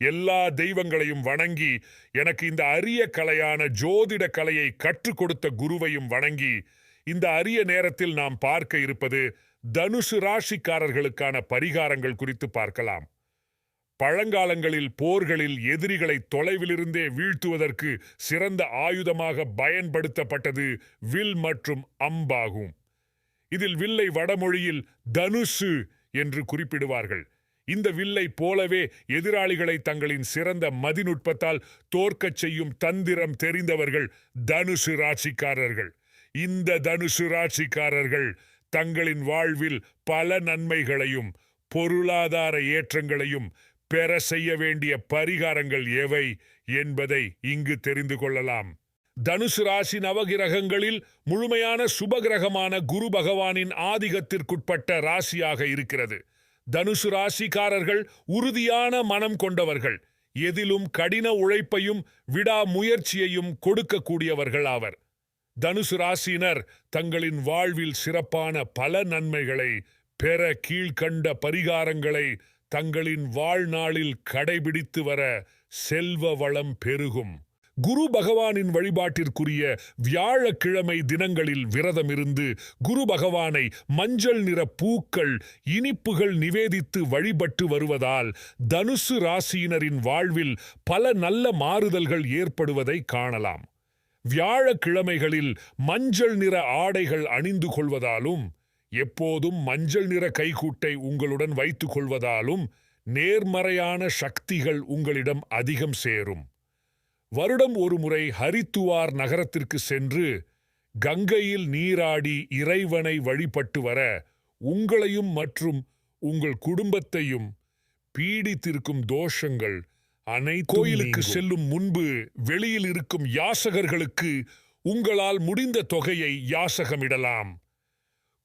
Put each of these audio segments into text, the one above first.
எல்லா தெய்வங்களையும் வணங்கி எனக்கு இந்த அரிய கலையான ஜோதிட கலையை கற்றுக் கொடுத்த குருவையும் வணங்கி இந்த அரிய நேரத்தில் நாம் பார்க்க இருப்பது தனுசு ராசிக்காரர்களுக்கான பரிகாரங்கள் குறித்து பார்க்கலாம். பழங்காலங்களில் போர்களில் எதிரிகளை தொலைவிலிருந்தே வீழ்த்துவதற்கு சிறந்த ஆயுதமாக பயன்படுத்தப்பட்டது வில் மற்றும் அம்பாகும். இதில் வில்லை வடமொழியில் தனுசு என்று குறிப்பிடுவார்கள். இந்த வில்லை போலவே எதிராளிகளை தங்களின் சிறந்த மதிநுட்பத்தால் தோற்கச் செய்யும் தந்திரம் தெரிந்தவர்கள் தனுசு ராசிக்காரர்கள். இந்த தனுசு ராசிக்காரர்கள் தங்களின் வாழ்வில் பல நன்மைகளையும் பொருளாதார ஏற்றங்களையும் பெற செய்ய வேண்டிய பரிகாரங்கள் எவை என்பதை இங்கு தெரிந்து கொள்ளலாம். தனுசு ராசி நவகிரகங்களில் முழுமையான சுபகிரகமான குரு பகவானின் ஆதிக்கத்திற்குட்பட்ட ராசியாக இருக்கிறது. தனுசு ராசிக்காரர்கள் உறுதியான மனம் கொண்டவர்கள். எதிலும் கடின உழைப்பையும் விடாமுயற்சியையும் கொடுக்கக்கூடியவர்கள் ஆவர். தனுசு ராசியினர் தங்களின் வாழ்வில் சிறப்பான பல நன்மைகளை பெற கீழ்கண்ட பரிகாரங்களை தங்களின் வாழ்நாளில் கடைபிடித்து வர செல்வ வளம் பெருகும். குரு பகவானின் வழிபாட்டிற்குரிய வியாழக்கிழமை தினங்களில் விரதமிருந்து குரு பகவானை மஞ்சள் நிற பூக்கள் இனிப்புகள் நிவேதித்து வழிபட்டு வருவதால் தனுசு ராசியினரின் வாழ்வில் பல நல்ல மாறுதல்கள் ஏற்படுவதை காணலாம். வியாழக்கிழமைகளில் மஞ்சள் நிற ஆடைகள் அணிந்து கொள்வதாலும் எப்போதும் மஞ்சள் நிற கைக்கூட்டை உங்களுடன் வைத்துக் கொள்வதாலும் நேர்மறையான சக்திகள் உங்களிடம் அதிகம் சேரும். வருடம் ஒரு முறை ஹரித்துவார் நகரத்திற்கு சென்று கங்கையில் நீராடி இறைவனை வழிபட்டு வர உங்களையும் மற்றும் உங்கள் குடும்பத்தையும் பீடித்திருக்கும் தோஷங்கள் அனைத்தும் கோயிலுக்கு செல்லும் முன்பு வெளியில் இருக்கும் யாசகர்களுக்கு உங்களால் முடிந்த தொகையை யாசகமிடலாம்.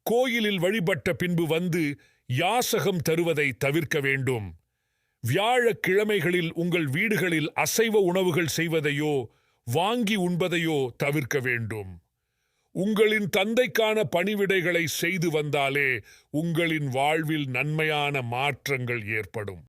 கோயிலில் வழிபட்ட பின்பு வந்து யாசகம் தருவதை தவிர்க்க வேண்டும். வியாழக்கிழமைகளில் உங்கள் வீடுகளில் அசைவ உணவுகள் செய்வதையோ வாங்கி உண்பதையோ தவிர்க்க வேண்டும். உங்களின் தந்தைக்கான பணிவிடைகளை செய்து வந்தாலே உங்களின் வாழ்வில் நன்மையான மாற்றங்கள் ஏற்படும்.